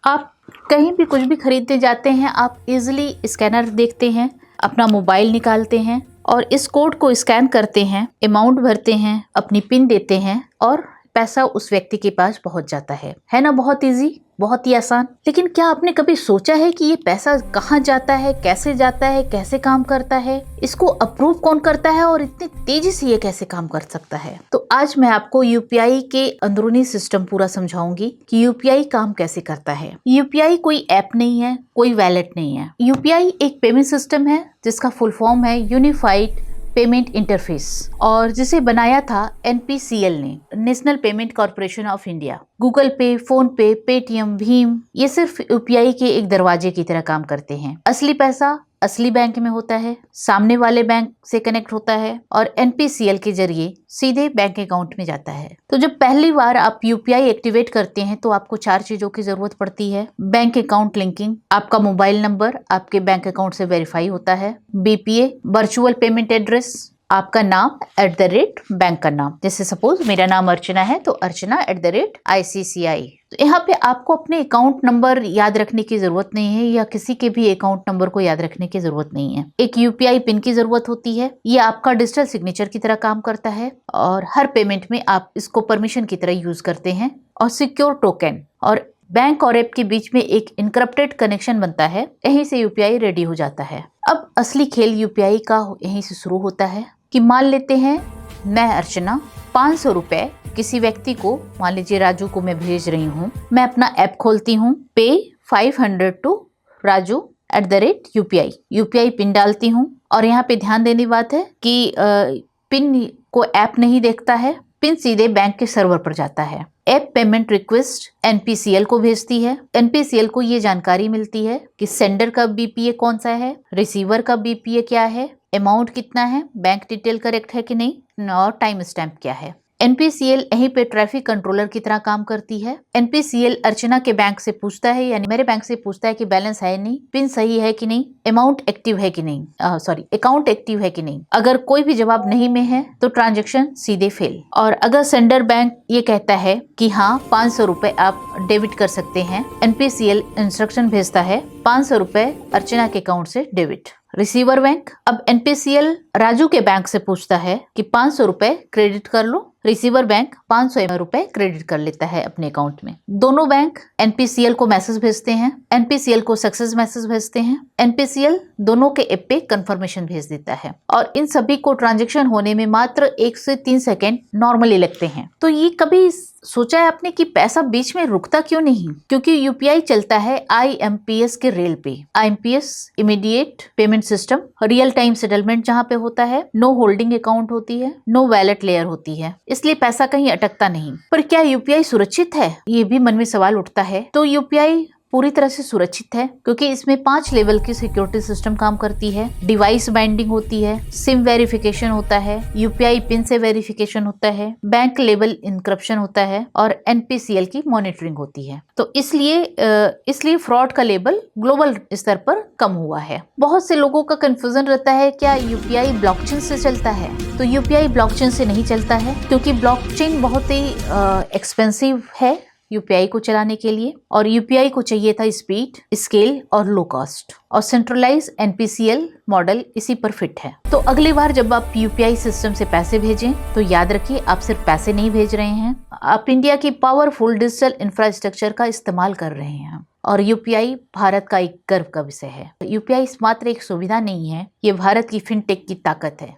आप कहीं भी कुछ भी खरीदने जाते हैं, आप इजीली स्कैनर देखते हैं, अपना मोबाइल निकालते हैं और इस कोड को स्कैन करते हैं, अमाउंट भरते हैं, अपनी पिन देते हैं और पैसा उस व्यक्ति के पास पहुंच जाता है ना। बहुत इजी, बहुत ही आसान। लेकिन क्या आपने कभी सोचा है कि ये पैसा कहाँ जाता है, कैसे काम करता है, इसको अप्रूव कौन करता है और इतनी तेजी से ये कैसे काम कर सकता है? तो आज मैं आपको यूपीआई के अंदरूनी सिस्टम पूरा समझाऊंगी कि यूपीआई काम कैसे करता है। यूपीआई कोई ऐप नहीं है, कोई वैलेट नहीं है। यूपीआई एक पेमेंट सिस्टम है जिसका फुल फॉर्म है यूनिफाइड पेमेंट इंटरफेस और जिसे बनाया था एनपीसीएल ने, national payment corporation of India. Google पे, फोन पे, पेटीएम, भीम ये सिर्फ यूपीआई के एक दरवाजे की तरह काम करते हैं। असली पैसा असली बैंक में होता है, सामने वाले बैंक से कनेक्ट होता है और एनपीसीएल के जरिए सीधे बैंक अकाउंट में जाता है। तो जब पहली बार आप यूपीआई एक्टिवेट करते हैं तो आपको 4 चीजों की जरूरत पड़ती है। बैंक अकाउंट लिंकिंग, आपका मोबाइल नंबर आपके बैंक अकाउंट से वेरीफाई होता है। बीपीए, वर्चुअल पेमेंट एड्रेस, आपका नाम @ बैंक का नाम। जैसे सपोज मेरा नाम अर्चना है तो अर्चना @ICCI। तो यहाँ पे आपको अपने अकाउंट नंबर याद रखने की जरूरत नहीं है या किसी के भी अकाउंट नंबर को याद रखने की जरूरत नहीं है। एक यूपीआई पिन की जरूरत होती है, ये आपका डिजिटल सिग्नेचर की तरह काम करता है और हर पेमेंट में आप इसको परमिशन की तरह यूज करते हैं। और सिक्योर टोकन और बैंक और ऐप के बीच में एक इनक्रप्टेड कनेक्शन बनता है, यहीं से यूपीआई रेडी हो जाता है। अब असली खेल यूपीआई का यहीं से शुरू होता है कि मान लेते हैं मैं अर्चना 500 रुपए किसी व्यक्ति को, मान लीजिए राजू को मैं भेज रही हूँ। मैं अपना ऐप खोलती हूँ, pay 500 to Raju @UPI, UPI pin डालती हूँ। और यहाँ पे ध्यान देने की बात है कि पिन को ऐप नहीं देखता है, पिन सीधे बैंक के सर्वर पर जाता है। ऐप पेमेंट रिक्वेस्ट एनपीसीएल को भेजती है। एनपीसीएल को ये जानकारी मिलती है कि सेंडर का बीपीए कौन सा है, रिसीवर का बीपीए क्या है, अमाउंट कितना है, बैंक डिटेल करेक्ट है कि नहीं और टाइम स्टैम्प क्या है। एनपीसीएल यहीं पे ट्रैफिक कंट्रोलर की तरह काम करती है। एनपीसीएल अर्चना के बैंक से पूछता है, यानी मेरे बैंक से पूछता है कि बैलेंस है नहीं, पिन सही है कि नहीं, अमाउंट एक्टिव है कि नहीं, अकाउंट एक्टिव है कि नहीं। अगर कोई भी जवाब नहीं में है तो ट्रांजेक्शन सीधे फेल। और अगर सेंडर बैंक ये कहता है कि हाँ 500 रुपए आप डेबिट कर सकते हैं, एनपीसीएल इंस्ट्रक्शन भेजता है 500 रुपए अर्चना के अकाउंट से डेबिट। रिसीवर बैंक, अब एनपीसीएल राजू के बैंक से पूछता है कि 500 रुपए क्रेडिट कर लो, रिसीवर बैंक 500 रुपए क्रेडिट कर लेता है अपने अकाउंट में। दोनों बैंक एनपीसीएल को मैसेज भेजते हैं, एनपीसीएल को सक्सेस मैसेज भेजते हैं। एनपीसीएल दोनों के ऐप पे कंफर्मेशन भेज देता है और इन सभी को ट्रांजैक्शन होने में मात्र 1 से 3 सेकेंड नॉर्मली लगते हैं। तो ये कभी सोचा है आपने कि पैसा बीच में रुकता क्यों नहीं? क्योंकि यूपीआई चलता है आईएमपीएस के रेल पे। IMPS immediate payment system, real time settlement जहाँ पे होता है, नो होल्डिंग अकाउंट होती है, नो वैलेट लेयर होती है, इसलिए पैसा कहीं अटकता नहीं। पर क्या यूपीआई सुरक्षित है? ये भी मन में सवाल उठता है। तो यूपीआई पूरी तरह से सुरक्षित है क्योंकि इसमें 5 लेवल की सिक्योरिटी सिस्टम काम करती है। डिवाइस बाइंडिंग होती है, सिम वेरिफिकेशन होता है, यूपीआई पिन से वेरिफिकेशन होता है, बैंक लेवल इनक्रप्शन होता है और एनपीसीएल की मॉनिटरिंग होती है। तो इसलिए फ्रॉड का लेवल ग्लोबल स्तर पर कम हुआ है। बहुत से लोगों का कंफ्यूजन रहता है क्या यूपीआई ब्लॉकचेन से चलता है? तो यूपीआई ब्लॉकचेन से नहीं चलता है क्योंकि ब्लॉकचेन बहुत ही एक्सपेंसिव है यूपीआई को चलाने के लिए और यूपीआई को चाहिए था स्पीड, स्केल और लो कॉस्ट, और सेंट्रलाइज एनपीसीएल मॉडल इसी पर फिट है। तो अगली बार जब आप यूपीआई सिस्टम से पैसे भेजें तो याद रखिए आप सिर्फ पैसे नहीं भेज रहे हैं, आप इंडिया की पावरफुल डिजिटल इंफ्रास्ट्रक्चर का इस्तेमाल कर रहे हैं। और यूपीआई भारत का एक गर्व का विषय है। यूपीआई मात्र एक सुविधा नहीं है, ये भारत की फिनटेक की ताकत है।